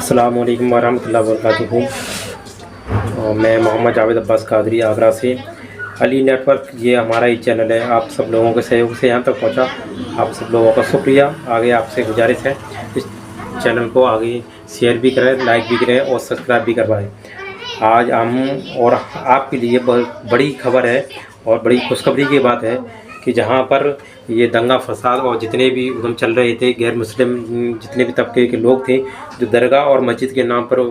अस्सलाम वालेकुम वरहमतुल्लाहि वबरकातुहू। मैं मोहम्मद जावेद अब्बास कादरी आगरा से। अली नेटवर्क ये हमारा ही चैनल है। आप सब लोगों के सहयोग से यहाँ तक पहुँचा, आप सब लोगों का शुक्रिया। आगे आपसे गुजारिश है इस चैनल को आगे शेयर भी करें, लाइक भी करें और सब्सक्राइब भी करवाएं। आज हम और आपके लिए बड़ी खबर है और बड़ी खुशखबरी की बात है कि जहाँ पर ये दंगा फसाद और जितने भी उधम चल रहे थे, गैर मुस्लिम जितने भी तबके के लोग थे जो दरगाह और मस्जिद के नाम पर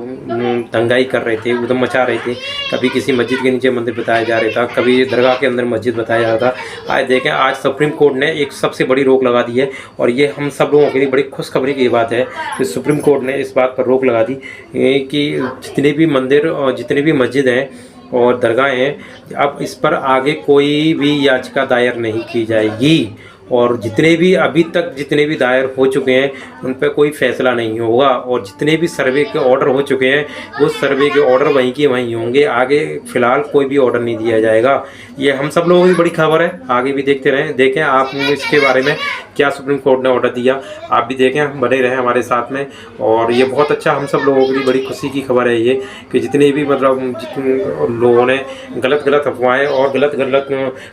दंगाई कर रहे थे, उधम मचा रहे थे। कभी किसी मस्जिद के नीचे मंदिर बताया जा रहा था, कभी दरगाह के अंदर मस्जिद बताया जा रहा था। आज देखें, आज सुप्रीम कोर्ट ने एक सबसे बड़ी रोक लगा दी है और ये हम सब लोगों के लिए बड़ी खुशखबरी की बात है कि सुप्रीम कोर्ट ने इस बात पर रोक लगा दी कि जितने भी मंदिर और जितने भी मस्जिद हैं और दरगाहें हैं, अब इस पर आगे कोई भी याचिका दायर नहीं की जाएगी और जितने भी अभी तक जितने भी दायर हो चुके हैं उन पर कोई फैसला नहीं होगा और जितने भी सर्वे के ऑर्डर हो चुके हैं वो सर्वे के ऑर्डर वहीं के वहीं होंगे। आगे फ़िलहाल कोई भी ऑर्डर नहीं दिया जाएगा। ये हम सब लोगों की बड़ी खबर है। आगे भी देखते रहें, देखें आप इसके बारे में क्या सुप्रीम कोर्ट ने ऑर्डर दिया। आप भी देखें, बने रहें हमारे साथ में। और ये बहुत अच्छा हम सब लोगों के लिए बड़ी खुशी की खबर है ये कि जितने भी जितने लोगों ने गलत अफवाहें और गलत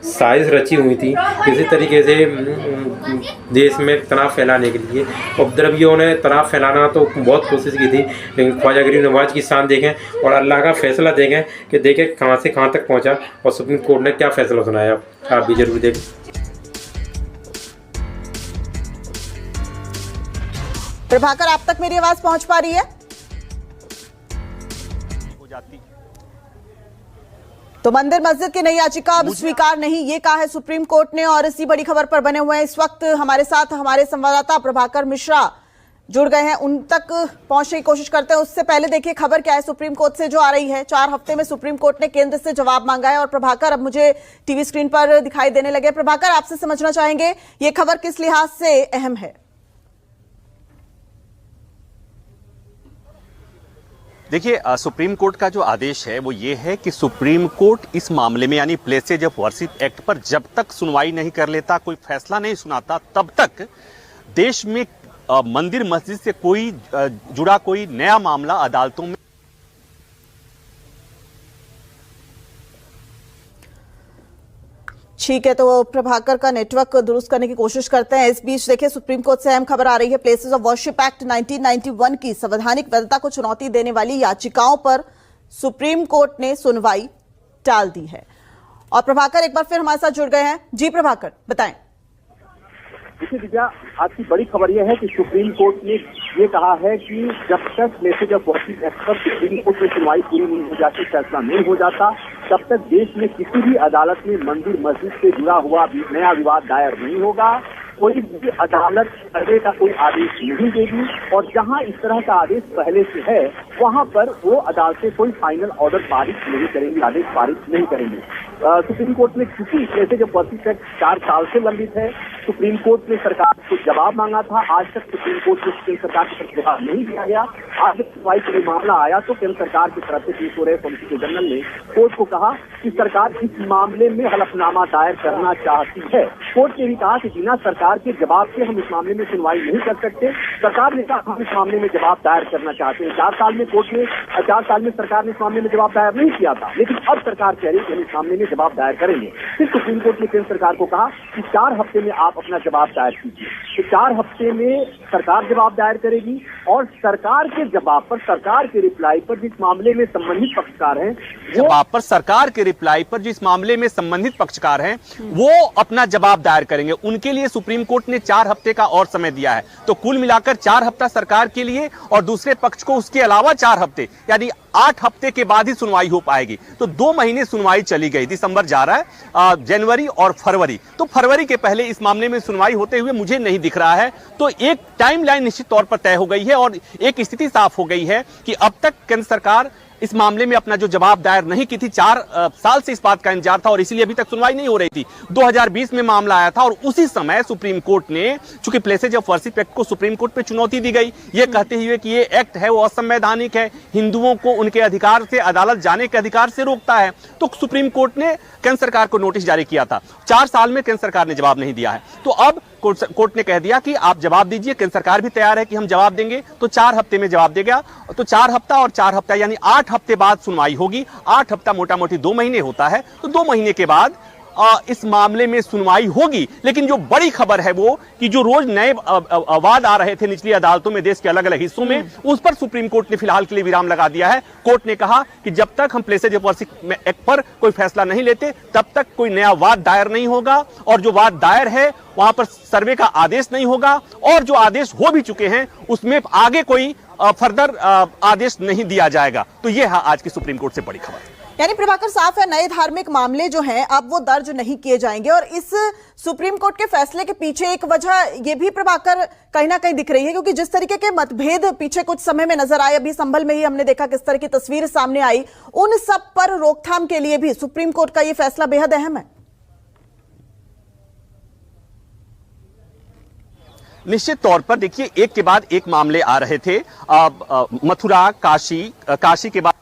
साजिश रची हुई थी किसी तरीके से देश में तनाव फैलाने के लिए, उपद्रवियों ने तनाव फैलाना तो बहुत कोशिश की थी, लेकिन ख्वाजा गरीब नवाज की शान देखें और अल्लाह का फैसला देखें कि देखें कहाँ से कहाँ तक पहुँचा और सुप्रीम कोर्ट ने क्या फैसला सुनाया। आप भी जरूर देखें। प्रभाकर, आप तक मेरी आवाज पहुंच पा रही है? हो जाती तो मंदिर मस्जिद की नई याचिका अब स्वीकार नहीं, ये कहा है सुप्रीम कोर्ट ने। और इसी बड़ी खबर पर बने हुए हैं इस वक्त हमारे साथ हमारे संवाददाता प्रभाकर मिश्रा जुड़ गए हैं, उन तक पहुंचने की कोशिश करते हैं। उससे पहले देखिए खबर क्या है सुप्रीम कोर्ट से जो आ रही है। 4 हफ्ते में सुप्रीम कोर्ट ने केंद्र से जवाब मांगा है और प्रभाकर अब मुझे टीवी स्क्रीन पर दिखाई देने लगे। प्रभाकर, आपसे समझना चाहेंगे ये खबर किस लिहाज से अहम है? देखिए, सुप्रीम कोर्ट का जो आदेश है वो ये है कि सुप्रीम कोर्ट इस मामले में यानी प्लेसेज ऑफ वर्शिप एक्ट पर जब तक सुनवाई नहीं कर लेता, कोई फैसला नहीं सुनाता, तब तक देश में मंदिर मस्जिद से कोई जुड़ा कोई नया मामला अदालतों में। ठीक है, तो प्रभाकर का नेटवर्क दुरुस्त करने की कोशिश करते हैं। इस बीच देखिए सुप्रीम कोर्ट से अहम खबर आ रही है। प्लेसेस ऑफ वर्शिप एक्ट 1991 की संवैधानिक वैधता को चुनौती देने वाली याचिकाओं पर सुप्रीम कोर्ट ने सुनवाई टाल दी है। और प्रभाकर एक बार फिर हमारे साथ जुड़ गए हैं। जी प्रभाकर, बताएं। देखिए दिव्या, आज की बड़ी खबर यह है कि सुप्रीम कोर्ट ने ये कहा है कि जब तक प्लेसेज ऑफ वर्शिप एक्ट पर सुप्रीम कोर्ट में सुनवाई पूरी नहीं हो जाती, फैसला नहीं हो जाता, तब तक देश में किसी भी अदालत में मंदिर मस्जिद से जुड़ा हुआ नया विवाद दायर नहीं होगा। कोई भी अदालत सर्वे का कोई आदेश नहीं देगी और जहां इस तरह का आदेश पहले से है वहां पर वो अदालतें कोई फाइनल ऑर्डर पारित नहीं करेंगी, आदेश पारित नहीं करेंगी। सुप्रीम कोर्ट ने चूंकि प्लेसेज ऑफ वर्शिप एक्ट 4 साल से लंबित है, सुप्रीम कोर्ट ने सरकार को जवाब मांगा था। आज तक सुप्रीम कोर्ट से केंद्र सरकार की तरफ जवाब नहीं दिया गया। आज जब सुनवाई के लिए मामला आया तो केंद्र सरकार की तरफ से पेश हो रहे सॉलिसिटर जनरल ने कोर्ट को कहा कि सरकार इस मामले में हलफनामा दायर करना चाहती है। कोर्ट ने भी कहा कि बिना सरकार के जवाब से हम इस मामले में सुनवाई नहीं कर सकते। सरकार ने कहा हम इस मामले में जवाब दायर करना चाहते हैं। 4 साल में सरकार ने इस मामले में जवाब दायर नहीं किया था, लेकिन अब सरकार कह रही है कि हम इस मामले में जवाब दायर करेंगे। फिर सुप्रीम कोर्ट ने केंद्र सरकार को कहा कि 4 हफ्ते में आप अपना जवाब दायर कीजिए। तो 4 हफ्ते में सरकार जवाब दायर करेगी और सरकार के जवाब पर, सरकार के रिप्लाई पर जिस मामले में संबंधित पक्षकार हैं जवाब पर सरकार के रिप्लाई पर जिस मामले में संबंधित पक्षकार हैं वो अपना जवाब दायर करेंगे। उनके लिए सुप्रीम कोर्ट ने 4 हफ्ते का और समय दिया है। तो कुल मिलाकर 4 हफ्ता सरकार के लिए और दूसरे पक्ष को उसके अलावा 4 हफ्ते यानी 8 हफ्ते के बाद ही सुनवाई हो पाएगी। तो 2 महीने सुनवाई चली गई। दिसंबर जा रहा है, जनवरी और फरवरी, तो फरवरी के पहले इस मामले में सुनवाई होते हुए मुझे नहीं दिख रहा है। तो एक टाइमलाइन निश्चित तौर पर तय हो गई है और एक स्थिति साफ हो गई है कि अब तक केंद्र सरकार इस मामले में अपना जो जवाब दायर नहीं की थी, 4 साल से इस बात का इंतजार था और इसीलिए अभी तक सुनवाई नहीं हो रही थी। 2020 में मामला आया था और उसी समय सुप्रीम कोर्ट ने, चूंकि प्लेसेज ऑफ वर्शिप एक्ट को सुप्रीम कोर्ट पे चुनौती दी गई, ये कहते हुए कि ये एक्ट है वो असंवैधानिक है, हिंदुओं को उनके अधिकार से, अदालत जाने के अधिकार से रोकता है। तो सुप्रीम कोर्ट ने केंद्र सरकार को नोटिस जारी किया था। 4 साल में केंद्र सरकार ने जवाब नहीं दिया है। तो अब कोर्ट ने कह दिया कि आप जवाब दीजिए, केंद्र सरकार भी तैयार है कि हम जवाब देंगे, तो 4 हफ्ते में जवाब देगा। तो 4 हफ्ता और 4 हफ्ता यानी 8 हफ्ते बाद सुनवाई होगी। 8 हफ्ता मोटा मोटी 2 महीने होता है, तो 2 महीने के बाद इस मामले में सुनवाई होगी। लेकिन जो बड़ी खबर है वो कि जो रोज नए वाद आ रहे थे निचली अदालतों में देश के अलग अलग हिस्सों में, उस पर सुप्रीम कोर्ट ने फिलहाल के लिए विराम लगा दिया है। कोर्ट ने कहा कि जब तक हम प्लेसेज ऑफ वर्शिप एक्ट पर कोई फैसला नहीं लेते तब तक कोई नया वाद दायर नहीं होगा, और जो वाद दायर है वहां पर सर्वे का आदेश नहीं होगा, और जो आदेश हो भी चुके हैं उसमें आगे कोई फर्दर आदेश नहीं दिया जाएगा। तो यह है आज की सुप्रीम कोर्ट से बड़ी खबर। यानी प्रभाकर, साफ है नए धार्मिक मामले जो हैं अब वो दर्ज नहीं किए जाएंगे। और इस सुप्रीम कोर्ट के फैसले के पीछे एक वजह ये भी प्रभाकर कहीं ना कहीं दिख रही है, क्योंकि जिस तरीके के मतभेद पीछे कुछ समय में नजर आए, अभी संभल में ही हमने देखा किस तरह की तस्वीर सामने आई, उन सब पर रोकथाम के लिए भी सुप्रीम कोर्ट का ये फैसला बेहद अहम है। निश्चित तौर पर देखिए, एक के बाद एक मामले आ रहे थे। मथुरा, काशी के बाद